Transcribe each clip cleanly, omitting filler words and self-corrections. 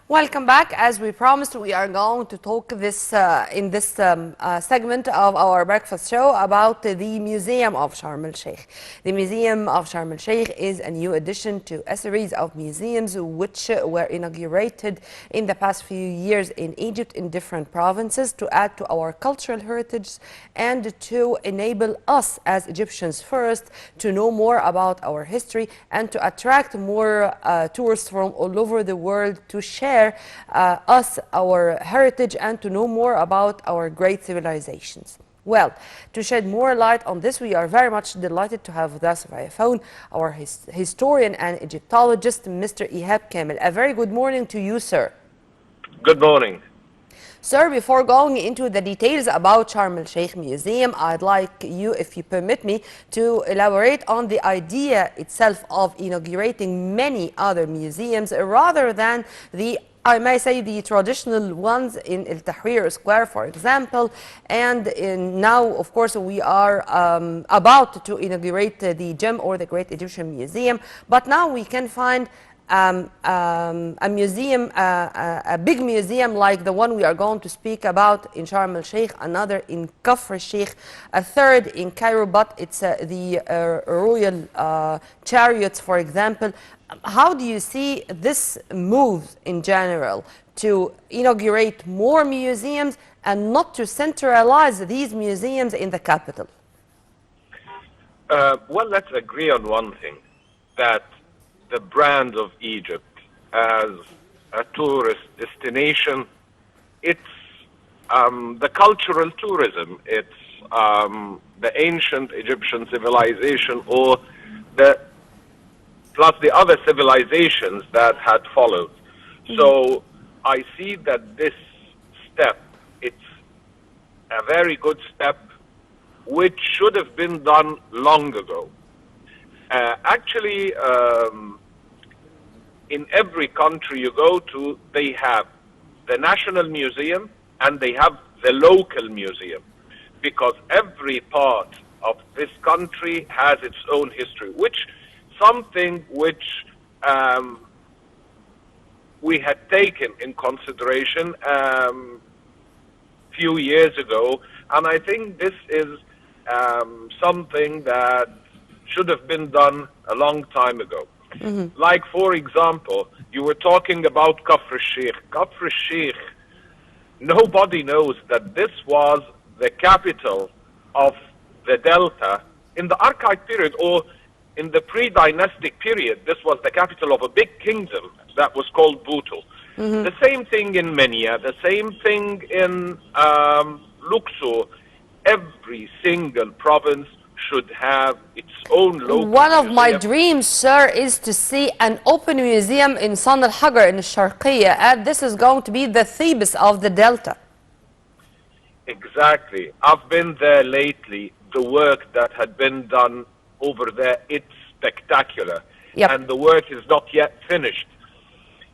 Welcome back. As we promised, we are going to talk in this segment of our breakfast show about the Museum of Sharm el-Sheikh. The Museum of Sharm el-Sheikh is a new addition to a series of museums which were inaugurated in the past few years in Egypt in different provinces to add to our cultural heritage and to enable us as Egyptians first to know more about our history and to attract more tourists from all over the world to share our heritage and to know more about our great civilizations. Well, to shed more light on this, we are very much delighted to have with us via phone our historian and Egyptologist, Mr. Ihab Kamel. A very good morning to you, sir. Good morning. Sir, before going into the details about Sharm el-Sheikh Museum, I'd like you, if you permit me, to elaborate on the idea itself of inaugurating many other museums rather than I may say, the traditional ones in El Tahrir Square, for example. And now, of course, we are about to inaugurate the Gem or the Great Egyptian Museum. But now we can find a museum, a big museum like the one we are going to speak about in Sharm el-Sheikh, another in Kafr el-Sheikh, a third in Cairo, but it's the royal chariots, for example. How do you see this move in general to inaugurate more museums and not to centralize these museums in the capital? Well, let's agree on one thing, that the brand of Egypt as a tourist destination, it's the cultural tourism, it's the ancient Egyptian civilization or plus the other civilizations that had followed. Mm-hmm. So I see that this step, it's a very good step which should have been done long ago. Actually, in every country you go to, they have the National Museum and they have the local museum, because every part of this country has its own history, something which we had taken in consideration few years ago, and I think this is something that should have been done a long time ago. Mm-hmm. Like, for example, you were talking about Kafr el-Sheikh. Kafr el-Sheikh, nobody knows that this was the capital of the Delta in the archaic period, or in the pre-dynastic period. This was the capital of a big kingdom that was called Butul. Mm-hmm. The same thing in Menia, the same thing in Luxor. Every single province should have its own local One of museum. my dreams, sir, is to see an open museum in San al-Hagar in Sharqiya, and this is going to be the Thebes of the Delta. Exactly. I've been there lately. The work that had been done over there, it's spectacular. Yep. And the work is not yet finished.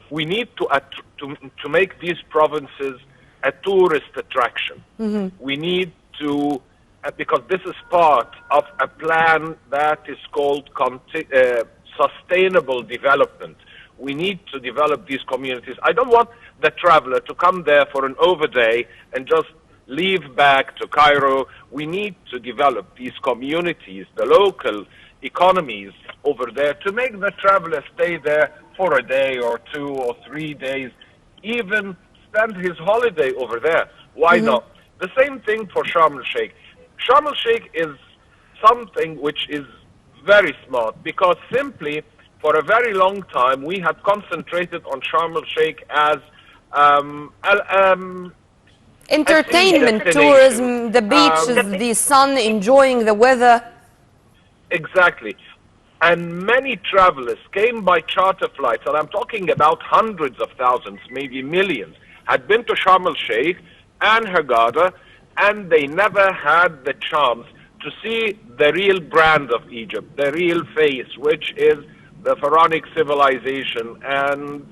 We need to make these provinces a tourist attraction. Mm-hmm. We need to, because this is part of a plan that is called sustainable development. We need to develop these communities. I don't want the traveler to come there for an overday and just leave back to Cairo. We need to develop these communities, the local economies over there, to make the traveler stay there for a day or 2 or 3 days, even spend his holiday over there. Why mm-hmm. not? The same thing for Sharm el-Sheikh. Sharm el-Sheikh is something which is very smart, because simply for a very long time we had concentrated on Sharm el-Sheikh as entertainment, tourism, the beaches, the sun, enjoying the weather. Exactly. And many travelers came by charter flights, and I'm talking about hundreds of thousands, maybe millions, had been to Sharm el-Sheikh and Hurghada, and they never had the chance to see the real brand of Egypt, the real face, which is the pharaonic civilization and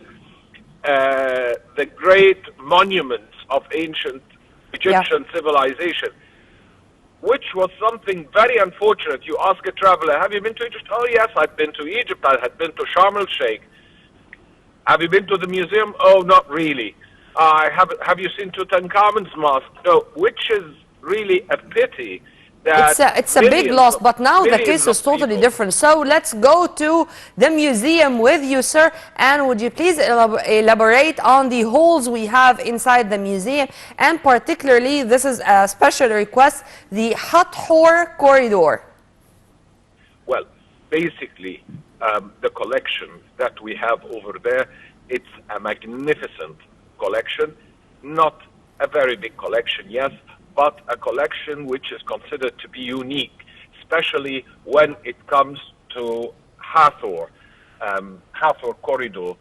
the great monuments of ancient Egyptian civilization, which was something very unfortunate. You ask a traveler, have you been to Egypt? Oh yes, I've been to Egypt. I had been to Sharm el-Sheikh. Have you been to the museum? Oh, not really. Have you seen Tutankhamun's mosque? No, which is really a pity that It's a big loss, but now the millions case is of totally people. different. So let's go to the museum with you, sir. And would you please elaborate on the holes we have inside the museum, and particularly, this is a special request, the Hathor corridor. Well, basically, the collection that we have over there, it's a magnificent collection, not a very big collection, yes, but a collection which is considered to be unique, especially when it comes to Hathor, Hathor corridor.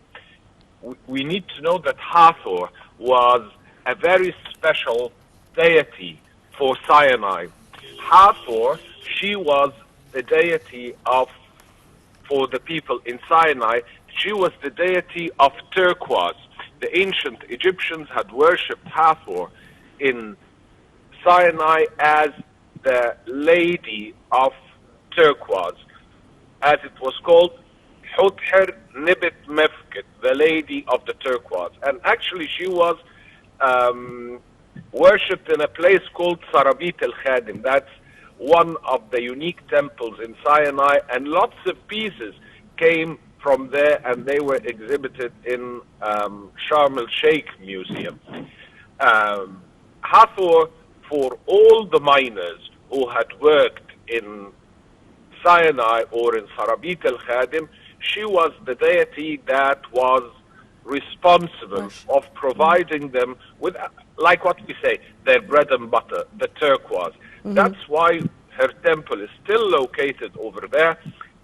We need to know that Hathor was a very special deity for Sinai. Hathor, she was the deity of, for the people in Sinai, she was the deity of turquoise. The ancient Egyptians had worshipped Hathor in Sinai as the lady of turquoise, as it was called, Huther Nibit Mefket, the lady of the turquoise. And actually she was worshipped in a place called Sarabit al-Khadim. That's one of the unique temples in Sinai, and lots of pieces came from there, and they were exhibited in Sharm el-Sheikh Museum. Hathor, for all the miners who had worked in Sinai or in Sarabit al-Khadim, she was the deity that was responsible of providing them with, like what we say, their bread and butter, the turquoise. That's why her temple is still located over there,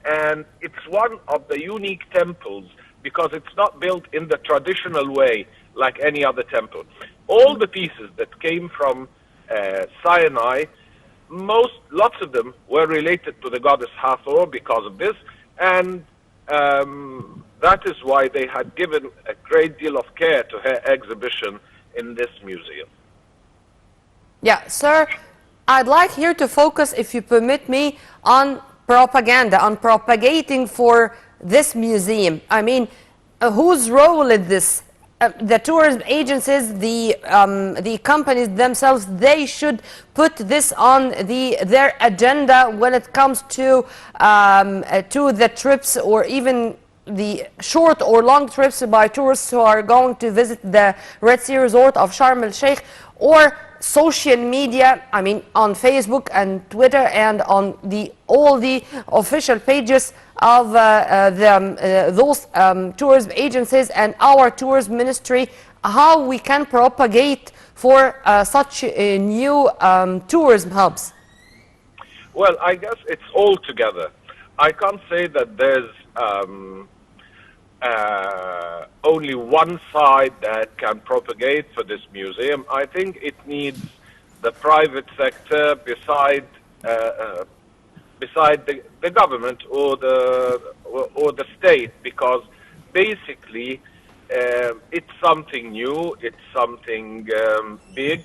and it's one of the unique temples because it's not built in the traditional way like any other temple. All the pieces that came from Sinai, lots of them were related to the goddess Hathor because of this, and that is why they had given a great deal of care to her exhibition in this museum. Yeah, sir, I'd like here to focus, if you permit me, on propaganda, on propagating for this museum. I mean, whose role is this? The tourism agencies, the companies themselves, they should put this on their agenda when it comes to the trips, or even the short or long trips by tourists who are going to visit the Red Sea Resort of Sharm el-Sheikh, or social media, I mean on Facebook and Twitter and on all the official pages of those tourism agencies and our tourism ministry, how we can propagate for such new tourism hubs? Well, I guess it's all together. I can't say that there's only one side that can propagate for this museum. I think it needs the private sector beside the government or the state, because basically it's something new, it's something big,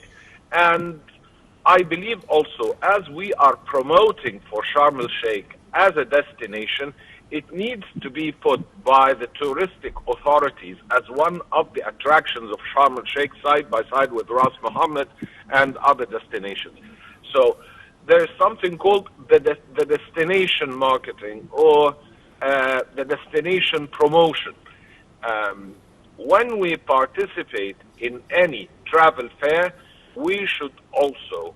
and I believe also, as we are promoting for Sharm el-Sheikh as a destination, it needs to be put by the touristic authorities as one of the attractions of Sharm el-Sheikh, side by side with Ras Mohammed and other destinations. So there's something called the destination marketing, or the destination promotion. When we participate in any travel fair, we should also,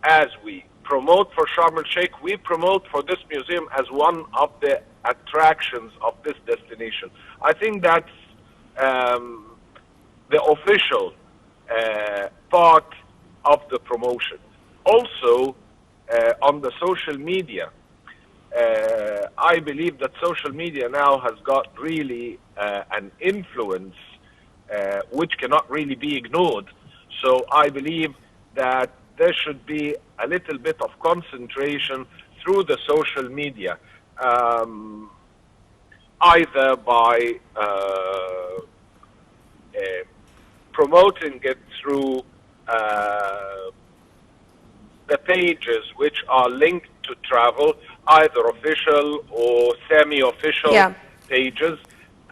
as we promote for Sharm el-Sheikh, we promote for this museum as one of the attractions of this destination. I think that's the official part of the promotion. Also, on the social media, I believe that social media now has got really an influence which cannot really be ignored. So I believe that there should be a little bit of concentration through the social media, either by promoting it through the pages which are linked to travel, either official or semi-official pages,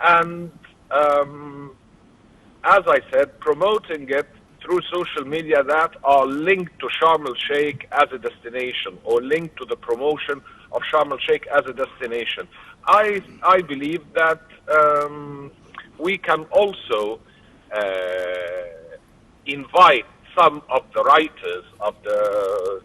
and as I said, promoting it through social media that are linked to Sharm el Sheikh as a destination, or linked to the promotion of Sharm el Sheikh as a destination. I believe that we can also invite some of the writers of the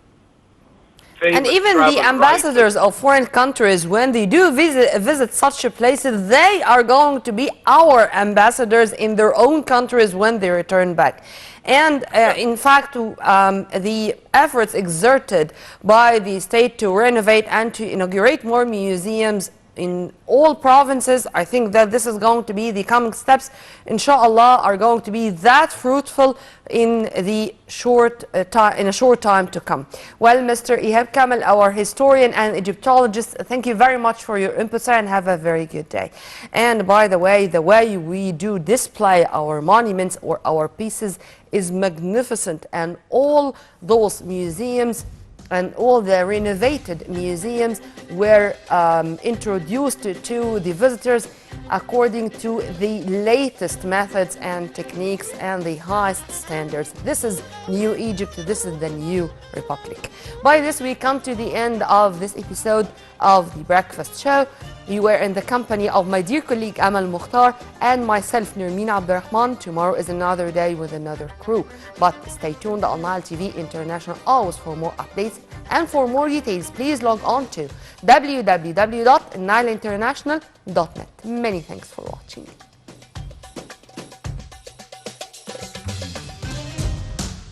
And famous even the travel ambassadors writers. of foreign countries, when they do visit such places, they are going to be our ambassadors in their own countries when they return back. And Yeah. in fact, the efforts exerted by the state to renovate and to inaugurate more museums in all provinces, I think that this is going to be the coming steps, inshallah, are going to be that fruitful in the in a short time to come. Well, Mr. Ihab Kamel, our historian and Egyptologist, thank you very much for your input, sir, and have a very good day. And by the way we do display our monuments or our pieces is magnificent, and all those museums and all the renovated museums were introduced to the visitors according to the latest methods and techniques and the highest standards. This is New Egypt, this is the new Republic. By this, we come to the end of this episode of The Breakfast Show. You were in the company of my dear colleague Amal Mukhtar and myself, Nurmina Abdurrahman. Tomorrow is another day with another crew. But stay tuned on Nile TV International always for more updates. And for more details, please log on to www.nileinternational.net. Many thanks for watching.